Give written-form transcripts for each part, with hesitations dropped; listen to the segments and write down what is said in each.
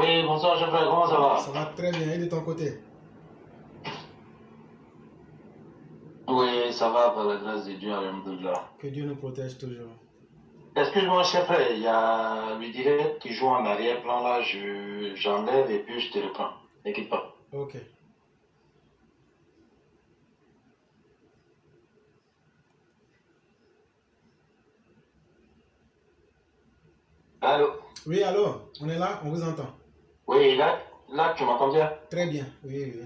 Oui, bonsoir, chef frère, comment ça va? Ça va très bien. Et de ton côté? Oui, ça va, par la grâce de Dieu, alhamdoulilah. Que Dieu nous protège toujours. Excuse-moi, chef frère, il y a le direct qui joue en arrière-plan là, j'enlève et puis je te reprends. N'inquiète pas. Ok. Allô? Oui, allô? On est là? On vous entend? Oui, là, tu m'entends bien? Très bien. Oui, oui.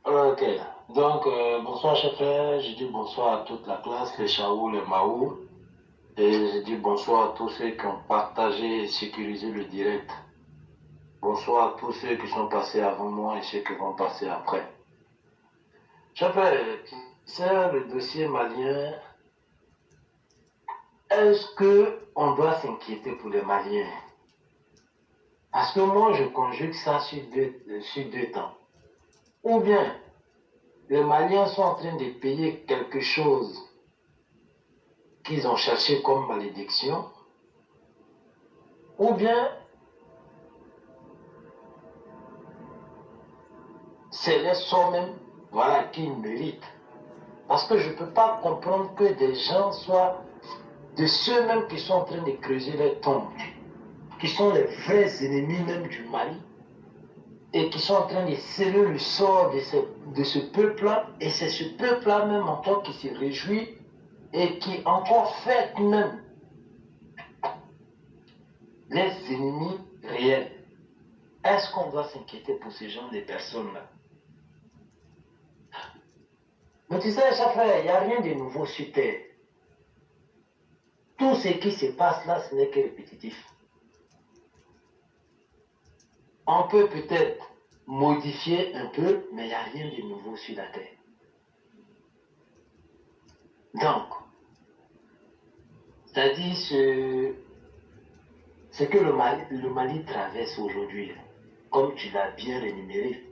Ok. Donc, bonsoir, chef frère, je dis bonsoir à toute la classe, les Chaou, les Maou. Et je dis bonsoir à tous ceux qui ont partagé et sécurisé le direct. Bonsoir à tous ceux qui sont passés avant moi et ceux qui vont passer après. Chef frère, tu sais, le dossier malien, est-ce qu'on doit s'inquiéter pour les Maliens? Parce que moi, je conjugue ça sur deux temps. Ou bien, les Maliens sont en train de payer quelque chose qu'ils ont cherché comme malédiction, ou bien, c'est les soi-même, voilà, qui méritent. Parce que je ne peux pas comprendre que des gens soient de ceux-mêmes qui sont en train de creuser les tombes, qui sont les vrais ennemis même du Mali, et qui sont en train de sceller le sort de ce peuple-là, et c'est ce peuple-là même encore qui se réjouit, et qui encore fait même les ennemis réels. Est-ce qu'on doit s'inquiéter pour ce genre de personnes-là? Mais tu sais, chef frère, il n'y a rien de nouveau sur Terre. Tout ce qui se passe là, ce n'est que répétitif. On peut peut-être modifier un peu, mais il n'y a rien de nouveau sur la Terre. Donc, c'est-à-dire ce que le Mali traverse aujourd'hui, comme tu l'as bien énuméré.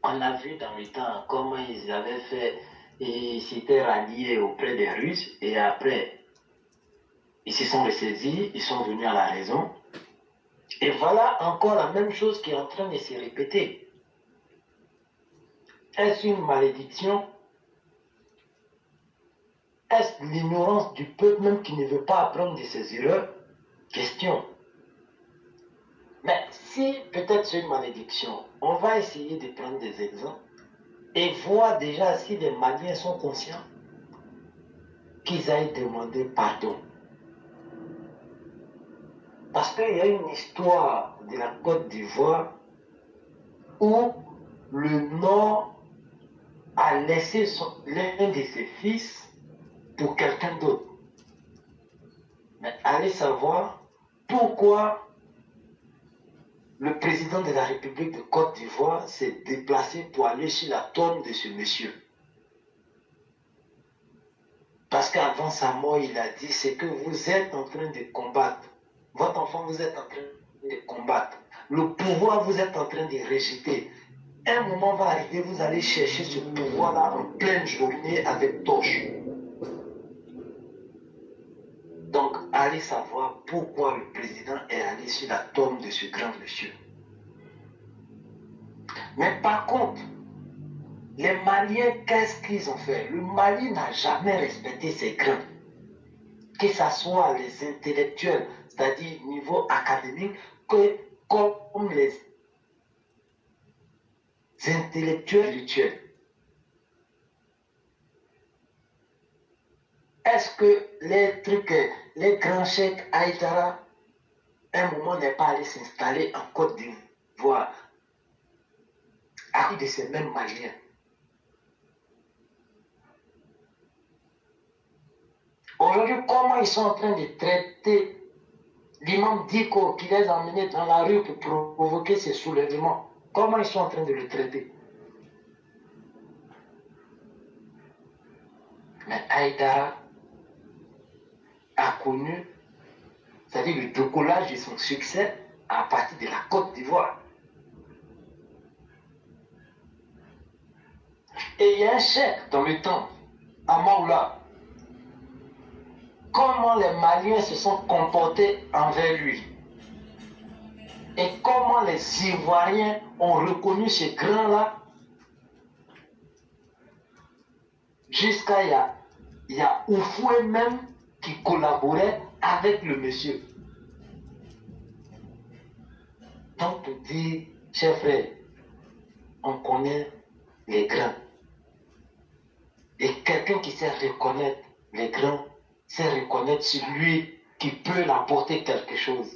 On a vu dans le temps comment ils avaient fait, ils s'étaient ralliés auprès des Russes, et après, ils se sont ressaisis, ils sont venus à la raison. Et voilà encore la même chose qui est en train de se répéter. Est-ce une malédiction? Est-ce l'ignorance du peuple même qui ne veut pas apprendre de ses erreurs? Question. Mais si peut-être c'est une malédiction, on va essayer de prendre des exemples et voir déjà si les Maliens sont conscients qu'ils aillent demander pardon. Parce qu'il y a une histoire de la Côte d'Ivoire où le Nord a laissé l'un de ses fils pour quelqu'un d'autre. Mais allez savoir pourquoi le président de la République de Côte d'Ivoire s'est déplacé pour aller sur la tombe de ce monsieur. Parce qu'avant sa mort, il a dit, c'est que vous êtes en train de combattre. Votre enfant, vous êtes en train de combattre. Le pouvoir, vous êtes en train de rejeter. Un moment va arriver, vous allez chercher ce pouvoir-là en pleine journée avec torche. Donc, allez savoir pourquoi le président est allé sur la tombe de ce grand monsieur. Mais par contre, les Maliens, qu'est-ce qu'ils ont fait? Le Mali n'a jamais respecté ses grands. Que ce soit les intellectuels, c'est-à-dire niveau académique, que comme les intellectuels spirituels. Est-ce que les trucs, les grands cheikhs Aïdara, un moment n'est pas allé s'installer en Côte d'Ivoire à cause de ces mêmes Maliens? Aujourd'hui, comment ils sont en train de traiter l'imam Diko qui les a emmenés dans la rue pour provoquer ces soulèvements? Comment ils sont en train de le traiter? Mais Aïdara a connu, c'est-à-dire le décollage de son succès à partir de la Côte d'Ivoire. Et il y a un cheikh dans le temps, à Maoula. Comment les Maliens se sont comportés envers lui? et comment les Ivoiriens ont reconnu ces grands-là jusqu'à il y a Oufoué même qui collaborait avec le monsieur. Donc pour dire, chers frères, on connaît les grands. Et quelqu'un qui sait reconnaître les grands, sait reconnaître celui qui peut l'apporter quelque chose.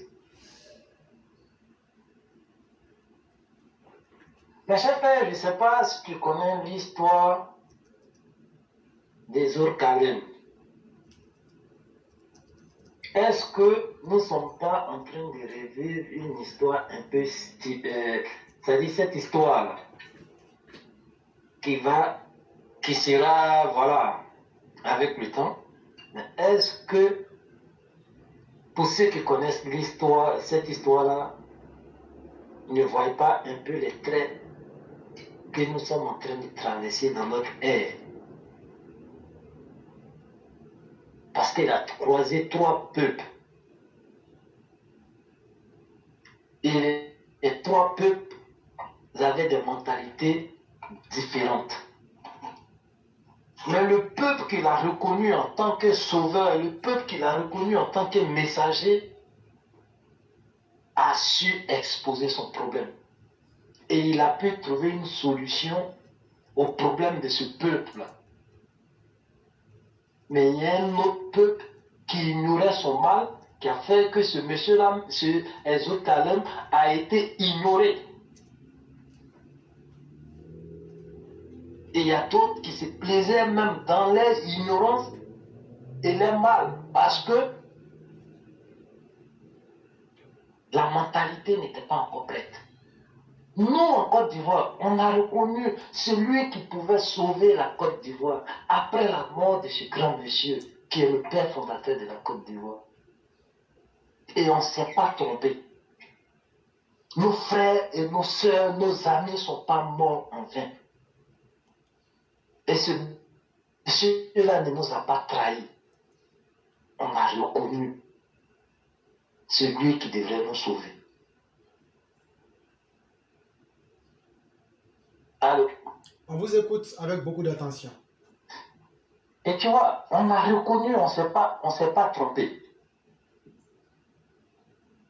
Mais chers frères, je ne sais pas si tu connais l'histoire des Orkalem. Est-ce que nous ne sommes pas en train de revivre une histoire un peu c'est-à-dire cette histoire qui sera, voilà, avec le temps. Mais est-ce que, pour ceux qui connaissent l'histoire, cette histoire-là, ne voient pas un peu les traits que nous sommes en train de traverser dans notre ère? Parce qu'il a croisé 3 peuples. Et les 3 peuples avaient des mentalités différentes. Mais le peuple qu'il a reconnu en tant que sauveur, et le peuple qu'il a reconnu en tant que messager, a su exposer son problème. Et il a pu trouver une solution au problème de ce peuple-là. Mais il y a un autre peuple qui ignorait son mal, qui a fait que ce monsieur-là, ce Ezotalem, a été ignoré. Et il y a d'autres qui se plaisaient même dans leur ignorance et leur mal, parce que la mentalité n'était pas encore prête. Nous, en Côte d'Ivoire, on a reconnu celui qui pouvait sauver la Côte d'Ivoire après la mort de ce grand monsieur qui est le père fondateur de la Côte d'Ivoire. Et on ne s'est pas trompé. Nos frères et nos sœurs, nos amis ne sont pas morts en vain. Et ce monsieur-là ne nous a pas trahis. On a reconnu celui qui devrait nous sauver. Alors, On vous écoute avec beaucoup d'attention. et tu vois, on a reconnu, on ne s'est pas trompé.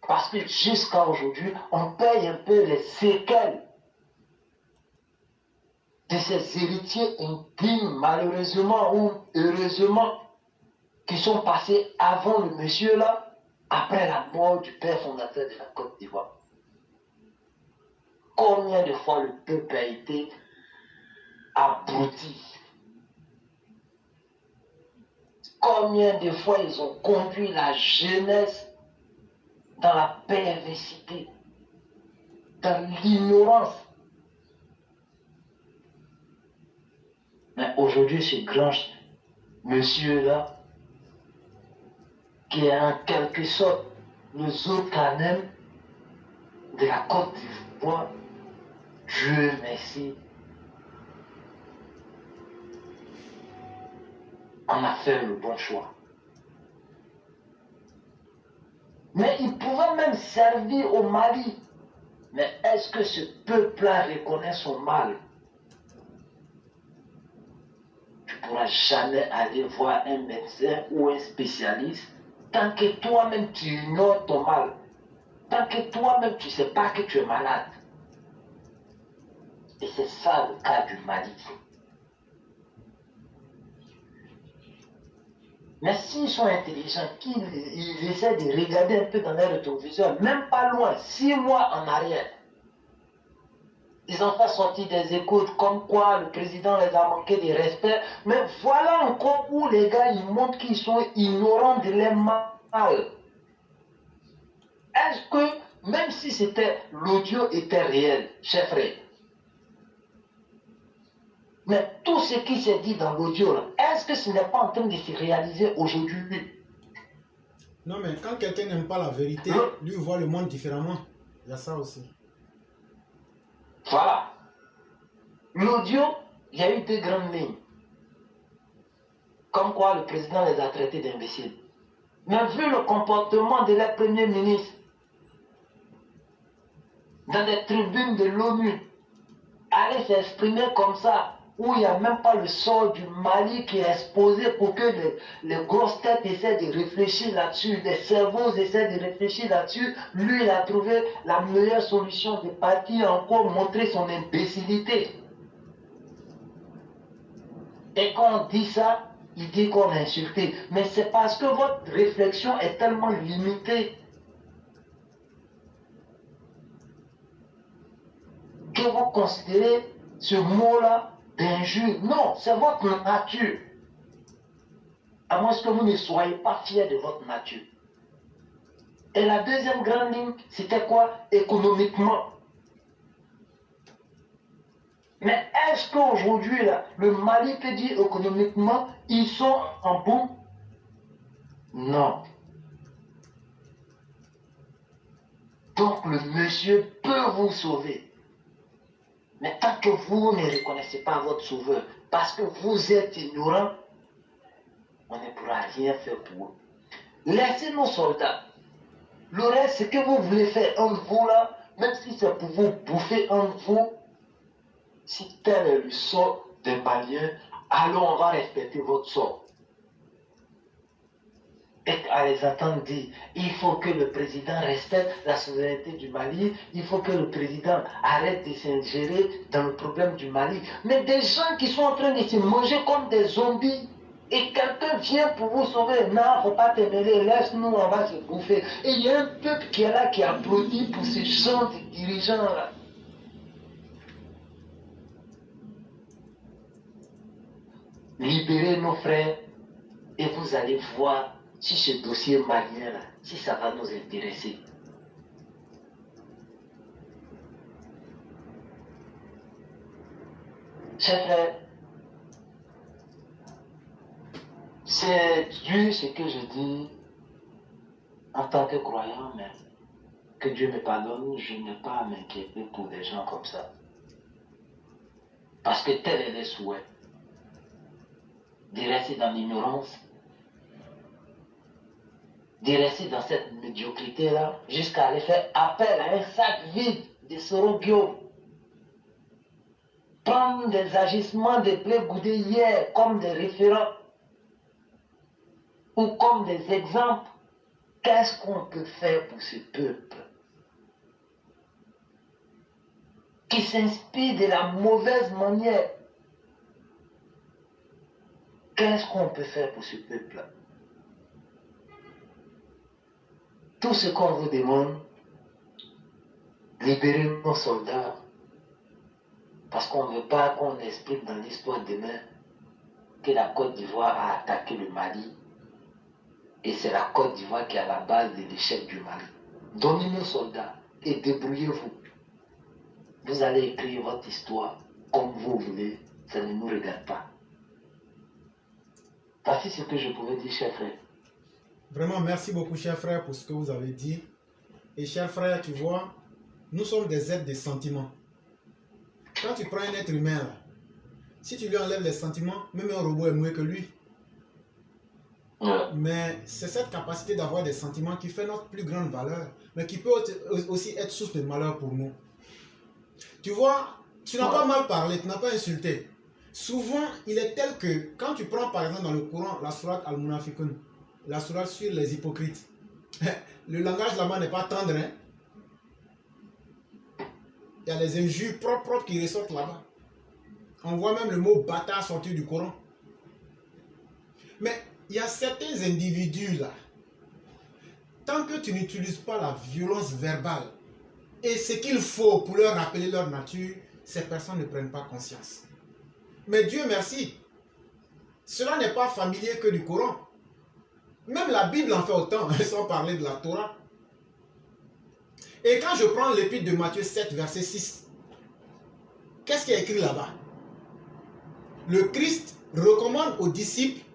Parce que jusqu'à aujourd'hui, on paye un peu les séquelles de ces héritiers indignes, malheureusement ou heureusement, qui sont passés avant le monsieur là, après la mort du père fondateur de la Côte d'Ivoire. Combien de fois le peuple a été abruti? Combien de fois ils ont conduit la jeunesse dans la perversité, dans l'ignorance? Mais aujourd'hui, ce grand monsieur-là, qui est en quelque sorte le Zocanem de la Côte d'Ivoire, Dieu merci, on a fait le bon choix. Mais il pouvait même servir au Mali. Mais est-ce que ce peuple-là reconnaît son mal? Tu ne pourras jamais aller voir un médecin ou un spécialiste tant que toi-même tu ignores ton mal. Tant que toi-même tu ne sais pas que tu es malade. Et c'est ça le cas du Mali. Mais s'ils sont intelligents, qu'ils essaient de regarder un peu dans leur rétroviseur, même pas loin, 6 mois en arrière, ils ont fait sortir des écoutes comme quoi le président les a manqué de respect. Mais voilà encore où les gars, ils montrent qu'ils sont ignorants de leur mal. Est-ce que, même si l'audio était réel, chers frères, mais tout ce qui s'est dit dans l'audio, est-ce que ce n'est pas en train de se réaliser aujourd'hui? Non, mais quand quelqu'un n'aime pas la vérité, lui voit le monde différemment. Il y a ça aussi. Voilà. L'audio, il y a eu 2 grandes lignes. Comme quoi le président les a traités d'imbéciles. Mais vu le comportement de leur premier ministre, dans des tribunes de l'ONU, aller s'exprimer comme ça, où il n'y a même pas le sort du Mali qui est exposé pour que les grosses têtes essaient de réfléchir là-dessus, les cerveaux essaient de réfléchir là-dessus. Lui, il a trouvé la meilleure solution de partir encore montrer son imbécilité. Et quand on dit ça, il dit qu'on est insulté. Mais c'est parce que votre réflexion est tellement limitée que vous considérez ce mot-là d'injure. Non, c'est votre nature. À moins que vous ne soyez pas fier de votre nature. Et la deuxième grande ligne, c'était quoi? Économiquement. Mais est-ce qu'aujourd'hui, le Mali peut dire économiquement, ils sont en bout? Non. Donc le monsieur peut vous sauver. Mais tant que vous ne reconnaissez pas votre sauveur, parce que vous êtes ignorant, on ne pourra rien faire pour eux. Laissez nos soldats. Le reste, ce que vous voulez faire entre vous là, même si c'est pour vous bouffer entre vous, si tel est le sort des Maliens, alors on va respecter votre sort. Et à les entendre dire, il faut que le président respecte la souveraineté du Mali, il faut que le président arrête de s'ingérer dans le problème du Mali. Mais des gens qui sont en train de se manger comme des zombies, et quelqu'un vient pour vous sauver, non, faut pas te mêler, laisse-nous, on va se bouffer. Et il y a un peuple qui est là, qui applaudit pour ce genre de dirigeants-là. Libérez nos frères, et vous allez voir si ce dossier malien là, si ça va nous intéresser. Chers frères, c'est Dieu ce que je dis en tant que croyant, mais que Dieu me pardonne, je n'ai pas à m'inquiéter pour des gens comme ça. Parce que tel est le souhait de rester dans l'ignorance, de rester dans cette médiocrité-là, jusqu'à aller faire appel à un sac vide de Sorogio. Prendre des agissements de Blé Goudé hier comme des référents ou comme des exemples. Qu'est-ce qu'on peut faire pour ce peuple qui s'inspire de la mauvaise manière? Qu'est-ce qu'on peut faire pour ce peuple? Tout ce qu'on vous demande, libérez nos soldats. Parce qu'on ne veut pas qu'on explique dans l'histoire demain que la Côte d'Ivoire a attaqué le Mali. Et c'est la Côte d'Ivoire qui est à la base de l'échec du Mali. Donnez nos soldats et débrouillez-vous. Vous allez écrire votre histoire comme vous voulez. Ça ne nous regarde pas. Voici ce que je pouvais dire, cher frère. Vraiment, merci beaucoup, cher frère, pour ce que vous avez dit. Et cher frère, tu vois, nous sommes des êtres des sentiments. Quand tu prends un être humain, là, si tu lui enlèves les sentiments, même un robot est mieux que lui. Mais c'est cette capacité d'avoir des sentiments qui fait notre plus grande valeur, mais qui peut aussi être source de malheur pour nous. Tu vois, tu n'as pas mal parlé, tu n'as pas insulté. Souvent, il est tel que, quand tu prends par exemple dans le Coran la sourate Al-Munafiqun, la sourate sur les hypocrites, le langage là-bas n'est pas tendre. Hein? Il y a les injures propres qui ressortent là-bas. On voit même le mot bâtard sortir du Coran. Mais il y a certains individus là, tant que tu n'utilises pas la violence verbale et ce qu'il faut pour leur rappeler leur nature, ces personnes ne prennent pas conscience. Mais Dieu merci, cela n'est pas familier que du Coran. Même la Bible en fait autant, sans parler de la Torah. Et quand je prends l'épître de Matthieu 7, verset 6, qu'est-ce qui est écrit là-bas? Le Christ recommande aux disciples: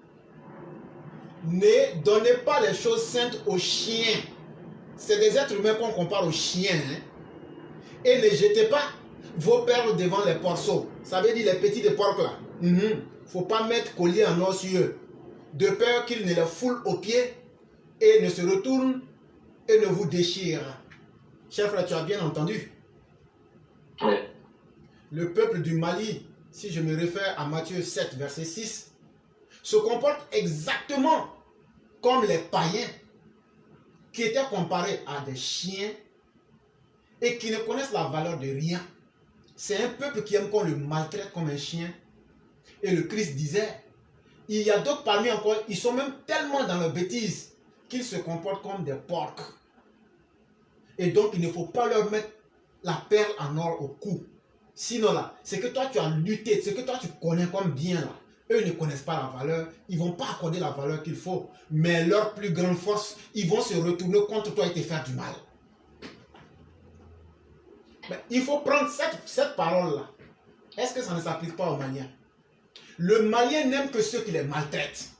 ne donnez pas les choses saintes aux chiens. C'est des êtres humains qu'on compare aux chiens. Hein? Et ne jetez pas vos perles devant les porceaux. Ça veut dire les petits des porcs là. Faut pas mettre collier en or sur eux, de peur qu'ils ne les foulent aux pieds et ne se retournent et ne vous déchirent. Cher frère, tu as bien entendu. Ouais. Le peuple du Mali, si je me réfère à Matthieu 7, verset 6, se comporte exactement comme les païens qui étaient comparés à des chiens et qui ne connaissent la valeur de rien. C'est un peuple qui aime qu'on le maltraite comme un chien. Et le Christ disait, il y a d'autres parmi encore, ils sont même tellement dans leur bêtise qu'ils se comportent comme des porcs. Et donc, il ne faut pas leur mettre la perle en or au cou. Sinon là, c'est que toi tu as lutté, c'est que toi tu connais comme bien là. Eux ne connaissent pas la valeur, ils ne vont pas accorder la valeur qu'il faut. Mais leur plus grande force, ils vont se retourner contre toi et te faire du mal. Mais il faut prendre cette parole-là. Est-ce que ça ne s'applique pas aux Maliens? Le Malien n'aime que ceux qui les maltraitent.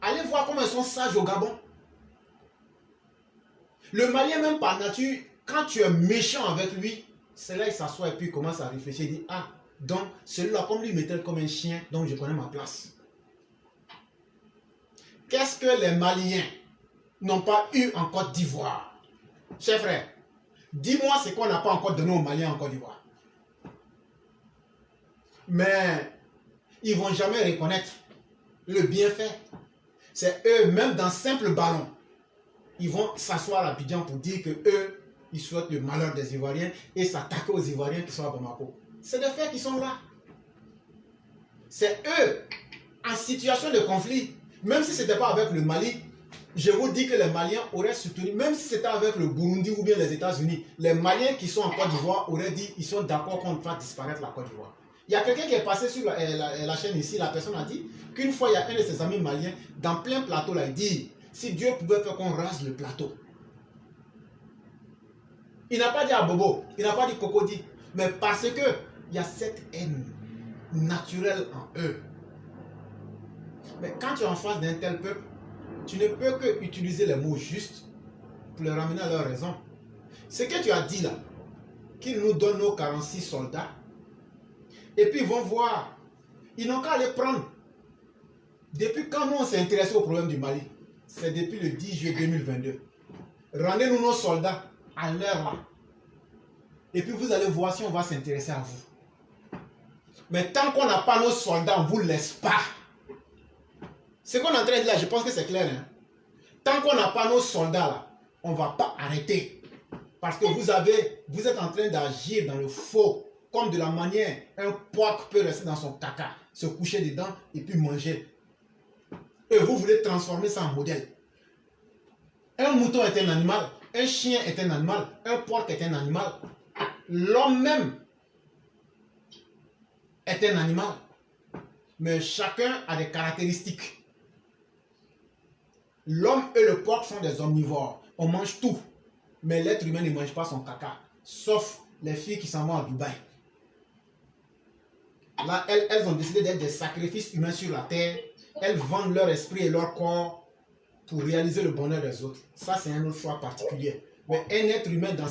Allez voir comment ils sont sages au Gabon. Le Malien, même par nature, quand tu es méchant avec lui, c'est là il s'assoit et puis il commence à réfléchir. Il dit, ah, donc celui-là, comme lui, il me traite comme un chien, donc je connais ma place. Qu'est-ce que les Maliens n'ont pas eu en Côte d'Ivoire? Cher frère, dis-moi ce qu'on n'a pas encore donné aux Maliens en Côte d'Ivoire. Mais ils ne vont jamais reconnaître le bienfait. C'est eux, même dans simple ballon, ils vont s'asseoir à Abidjan pour dire que eux, ils souhaitent le malheur des Ivoiriens et s'attaquer aux Ivoiriens qui sont à Bamako. C'est des faits qui sont là. C'est eux, en situation de conflit, même si ce n'était pas avec le Mali, je vous dis que les Maliens auraient soutenu, même si c'était avec le Burundi ou bien les États-Unis, les Maliens qui sont en Côte d'Ivoire auraient dit qu'ils sont d'accord qu'on fasse disparaître la Côte d'Ivoire. Il y a quelqu'un qui est passé sur la chaîne ici, la personne a dit qu'une fois il y a un de ses amis maliens, dans plein plateau, là, il dit, si Dieu pouvait faire qu'on rase le plateau. Il n'a pas dit à Bobo, il n'a pas dit Cocody, mais parce que il y a cette haine naturelle en eux. Mais quand tu es en face d'un tel peuple, tu ne peux que utiliser les mots justes pour les ramener à leur raison. Ce que tu as dit là, qu'ils nous donnent nos 46 soldats, et puis ils vont voir, ils n'ont qu'à les prendre. Depuis quand nous on s'est intéressé au problème du Mali? C'est depuis le 10 juillet 2022. Rendez-nous nos soldats à l'heure là. Et puis vous allez voir si on va s'intéresser à vous. Mais tant qu'on n'a pas nos soldats, on ne vous laisse pas. Ce qu'on est en train de dire là, je pense que c'est clair. Hein? Tant qu'on n'a pas nos soldats là, on ne va pas arrêter. Parce que vous êtes en train d'agir dans le faux. Comme de la manière, un porc peut rester dans son caca, se coucher dedans et puis manger. Et vous voulez transformer ça en modèle. Un mouton est un animal, un chien est un animal, un porc est un animal. L'homme même est un animal. Mais chacun a des caractéristiques. L'homme et le porc sont des omnivores. On mange tout. Mais l'être humain ne mange pas son caca. Sauf les filles qui s'en vont à Dubaï. Là, elles ont décidé d'être des sacrifices humains sur la terre. Elles vendent leur esprit et leur corps pour réaliser le bonheur des autres. Ça, c'est un autre choix particulier. Mais un être humain dans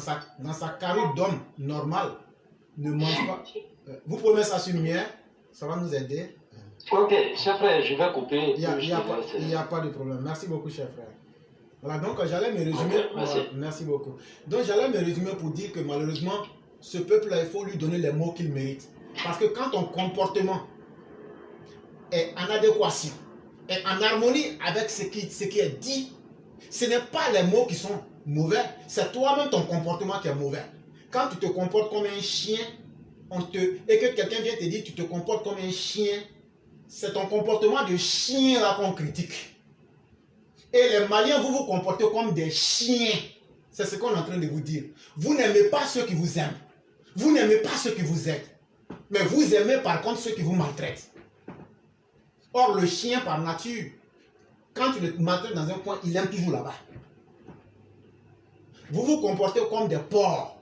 sa carrure d'homme normal ne mange pas. Vous pouvez mettre ça sur lumière. Ça va nous aider. Ok, cher frère, je vais couper. Il n'y a pas de problème. Merci beaucoup, cher frère. Voilà, donc j'allais me résumer. Okay, merci. Voilà, merci beaucoup. Donc j'allais me résumer pour dire que malheureusement, ce peuple-là, il faut lui donner les mots qu'il mérite. Parce que quand ton comportement est en adéquation, est en harmonie avec ce qui est dit, ce n'est pas les mots qui sont mauvais, c'est toi-même ton comportement qui est mauvais. Quand tu te comportes comme un chien, et que quelqu'un vient te dire tu te comportes comme un chien, c'est ton comportement de chien là qu'on critique. Et les Maliens, vous vous comportez comme des chiens. C'est ce qu'on est en train de vous dire. Vous n'aimez pas ceux qui vous aiment. Vous n'aimez pas ceux qui vous aident. Mais vous aimez par contre ceux qui vous maltraitent. Or, le chien par nature, quand tu le maltraites dans un coin, il aime toujours là-bas. Vous vous comportez comme des porcs.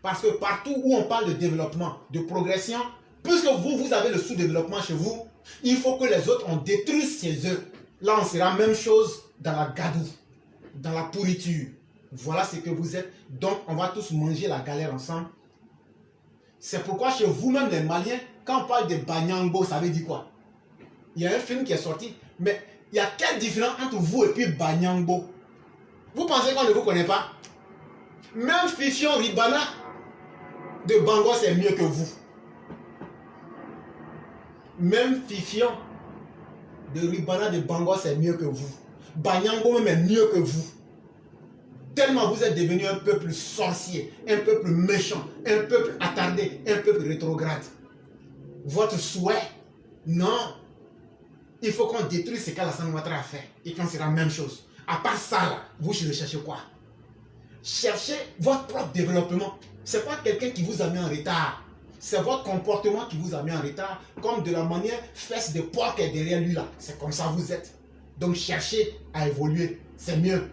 Parce que partout où on parle de développement, de progression, puisque vous avez le sous-développement chez vous, il faut que les autres on détruise chez eux. Là, on sera la même chose dans la gadoue, dans la pourriture. Voilà ce que vous êtes. Donc, on va tous manger la galère ensemble. C'est pourquoi chez vous-même, les Maliens, quand on parle de Banyangbo, ça veut dire quoi? Il y a un film qui est sorti, mais il y a quelle différence entre vous et puis Banyangbo? Vous pensez qu'on ne vous connaît pas? Même Fifion Ribana de Bangos est mieux que vous. Même Fifion de Ribana de Bangos est mieux que vous. Banyango même est mieux que vous. Tellement vous êtes devenu un peuple sorcier, un peuple méchant, un peuple attardé, un peuple rétrograde. Votre souhait, non. Il faut qu'on détruise ce qu'Alassane Ouattara a fait et qu'on sera la même chose. À part ça, là, vous cherchez quoi? Cherchez votre propre développement. Ce n'est pas quelqu'un qui vous a mis en retard. C'est votre comportement qui vous a mis en retard. Comme de la manière, fesse de porc est derrière lui là. C'est comme ça vous êtes. Donc cherchez à évoluer. C'est mieux.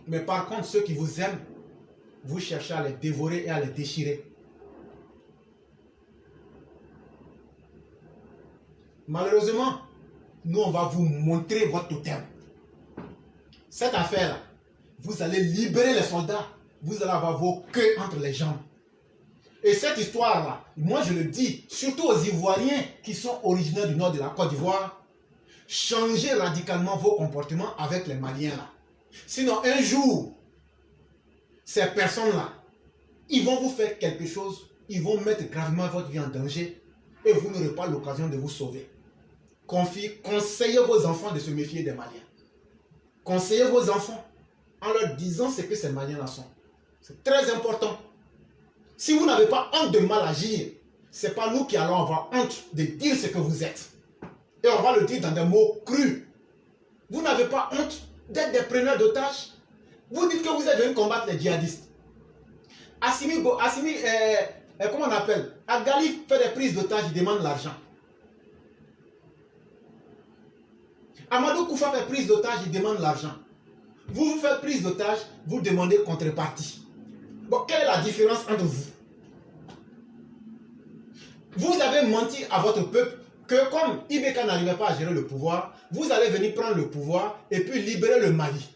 Mais par contre, ceux qui vous aiment, vous cherchez à les dévorer et à les déchirer. Malheureusement, nous, on va vous montrer votre totem. Cette affaire-là, vous allez libérer les soldats. Vous allez avoir vos queues entre les jambes. Et cette histoire-là, moi je le dis, surtout aux Ivoiriens qui sont originaires du nord de la Côte d'Ivoire, changez radicalement vos comportements avec les Maliens là. Sinon, un jour, ces personnes-là, ils vont vous faire quelque chose, ils vont mettre gravement votre vie en danger et vous n'aurez pas l'occasion de vous sauver. Conseillez vos enfants de se méfier des Maliens. Conseillez vos enfants en leur disant ce que ces Maliens-là sont. C'est très important. Si vous n'avez pas honte de mal agir, ce n'est pas nous qui allons avoir honte de dire ce que vous êtes. Et on va le dire dans des mots crus. Vous n'avez pas honte d'être des preneurs d'otages. Vous dites que vous êtes venus combattre les djihadistes. Comment on appelle? Agali fait des prises d'otages, il demande l'argent. Amadou Koufa fait prise d'otages, il demande l'argent. Vous faites prise d'otages, vous demandez contrepartie. Bon, quelle est la différence entre vous? Vous avez menti à votre peuple que comme Ibeka n'arrivait pas à gérer le pouvoir, vous allez venir prendre le pouvoir et puis libérer le Mali.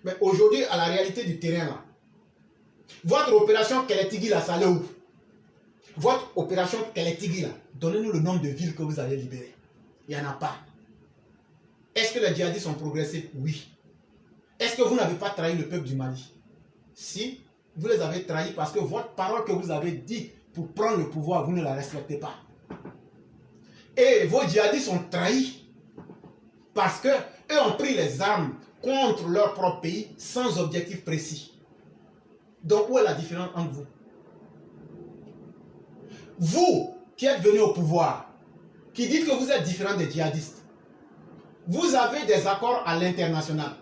Mais aujourd'hui, à la réalité du terrain, là, votre opération Keletigui, là, ça allait où? Votre opération Keletigui, là, donnez-nous le nombre de villes que vous allez libérer. Il n'y en a pas. Est-ce que les djihadistes ont progressé? Oui. Est-ce que vous n'avez pas trahi le peuple du Mali? Si, vous les avez trahis parce que votre parole que vous avez dit pour prendre le pouvoir, vous ne la respectez pas. Et vos djihadistes ont trahi parce qu'eux ont pris les armes contre leur propre pays sans objectif précis. Donc où est la différence entre vous? Vous qui êtes venus au pouvoir, qui dites que vous êtes différent des djihadistes, vous avez des accords à l'international.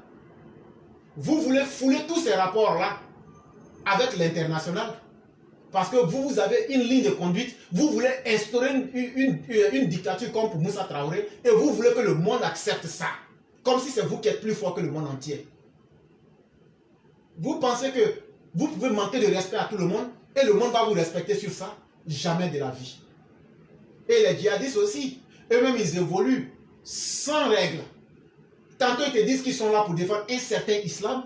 Vous voulez fouler tous ces rapports-là avec l'international parce que vous avez une ligne de conduite, vous voulez instaurer une dictature comme pour Moussa Traoré et vous voulez que le monde accepte ça, comme si c'est vous qui êtes plus fort que le monde entier. Vous pensez que vous pouvez manquer de respect à tout le monde et le monde va vous respecter sur ça? Jamais de la vie. Et les djihadistes aussi, eux-mêmes ils évoluent sans règles. Tantôt ils te disent qu'ils sont là pour défendre un certain islam.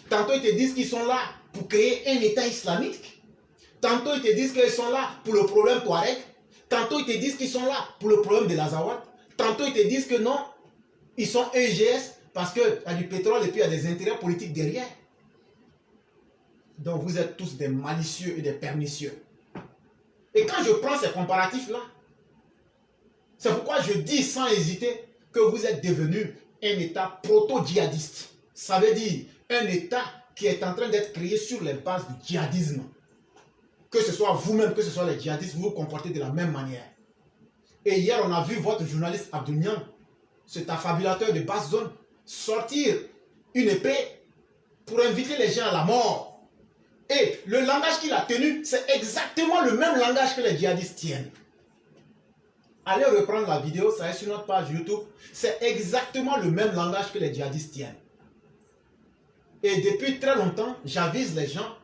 Tantôt ils te disent qu'ils sont là pour créer un État islamique. Tantôt ils te disent qu'ils sont là pour le problème Touareg. Tantôt ils te disent qu'ils sont là pour le problème de l'Azawad. Tantôt ils te disent que non, ils sont EGS parce qu'il y a du pétrole et puis il y a des intérêts politiques derrière. Donc vous êtes tous des malicieux et des pernicieux. Et quand je prends ces comparatifs-là, c'est pourquoi je dis sans hésiter que vous êtes devenu un État proto-djihadiste. Ça veut dire un État qui est en train d'être créé sur les bases du djihadisme. Que ce soit vous-même, que ce soit les djihadistes, vous vous comportez de la même manière. Et hier, on a vu votre journaliste Abdounian, cet affabulateur de basse zone, sortir une épée pour inviter les gens à la mort. Et le langage qu'il a tenu, c'est exactement le même langage que les djihadistes tiennent. Allez reprendre la vidéo, ça est sur notre page YouTube. C'est exactement le même langage que les djihadistes tiennent. Et depuis très longtemps, j'avise les gens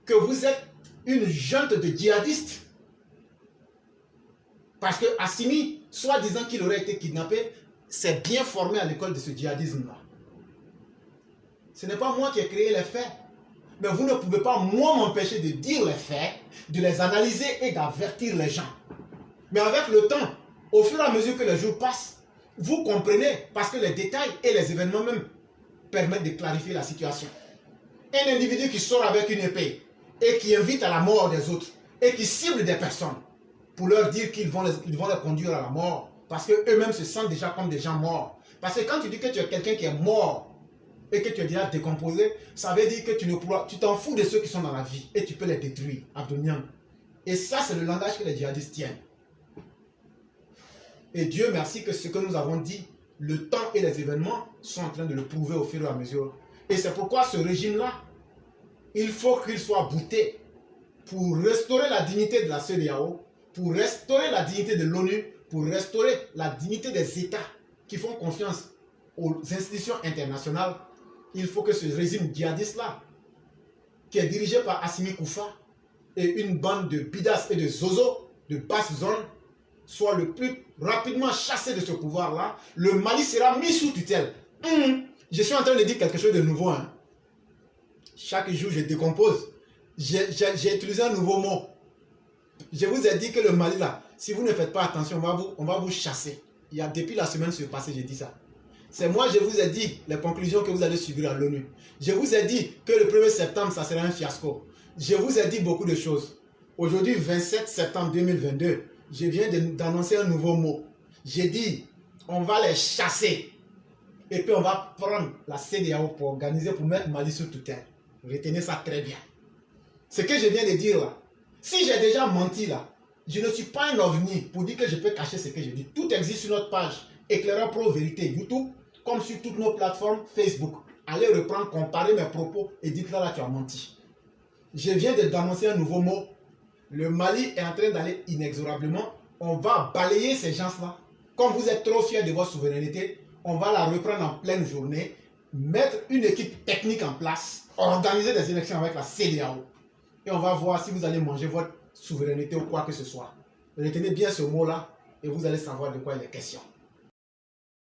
que vous êtes une junte de djihadistes. Parce que Assimi, soi-disant qu'il aurait été kidnappé, s'est bien formé à l'école de ce djihadisme-là. Ce n'est pas moi qui ai créé les faits. Mais vous ne pouvez pas, moi, m'empêcher de dire les faits, de les analyser et d'avertir les gens. Mais avec le temps, au fur et à mesure que les jours passent, vous comprenez, parce que les détails et les événements même permettre de clarifier la situation. Un individu qui sort avec une épée et qui invite à la mort des autres et qui cible des personnes pour leur dire qu'ils vont les conduire à la mort parce qu'eux-mêmes se sentent déjà comme des gens morts. Parce que quand tu dis que tu es quelqu'un qui est mort et que tu es déjà décomposé, ça veut dire que tu t'en fous de ceux qui sont dans la vie et tu peux les détruire, Abdonian. Et ça, c'est le langage que les djihadistes tiennent. Et Dieu merci que ce que nous avons dit, le temps et les événements sont en train de le prouver au fur et à mesure. Et c'est pourquoi ce régime-là, il faut qu'il soit bouté pour restaurer la dignité de la CEDEAO, pour restaurer la dignité de l'ONU, pour restaurer la dignité des États qui font confiance aux institutions internationales. Il faut que ce régime djihadiste-là, qui est dirigé par Assimi Koufa et une bande de bidas et de zozo de basse zone, soit le plus rapidement chassé de ce pouvoir-là. Le Mali sera mis sous tutelle. Je suis en train de dire quelque chose de nouveau. Hein. Chaque jour, je décompose. J'ai utilisé un nouveau mot. Je vous ai dit que le Mali, là, si vous ne faites pas attention, on va vous chasser. Depuis la semaine passée, j'ai dit ça. C'est moi, je vous ai dit les conclusions que vous allez subir à l'ONU. Je vous ai dit que le 1er septembre, ça sera un fiasco. Je vous ai dit beaucoup de choses. Aujourd'hui, 27 septembre 2022, je viens d'annoncer un nouveau mot. J'ai dit, on va les chasser. Et puis on va prendre la CEDEAO pour organiser, pour mettre Mali sous tutelle. Retenez ça très bien. Ce que je viens de dire là, si j'ai déjà menti là, je ne suis pas un ovni pour dire que je peux cacher ce que je dis. Tout existe sur notre page Éclaireur Pro Vérité YouTube, comme sur toutes nos plateformes Facebook. Allez reprendre, comparer mes propos et dites là, tu as menti. Je viens d'annoncer un nouveau mot. Le Mali est en train d'aller inexorablement. On va balayer ces gens-là. Comme vous êtes trop fiers de votre souveraineté, on va la reprendre en pleine journée, mettre une équipe technique en place, organiser des élections avec la CEDEAO. Et on va voir si vous allez manger votre souveraineté ou quoi que ce soit. Retenez bien ce mot-là et vous allez savoir de quoi il est question.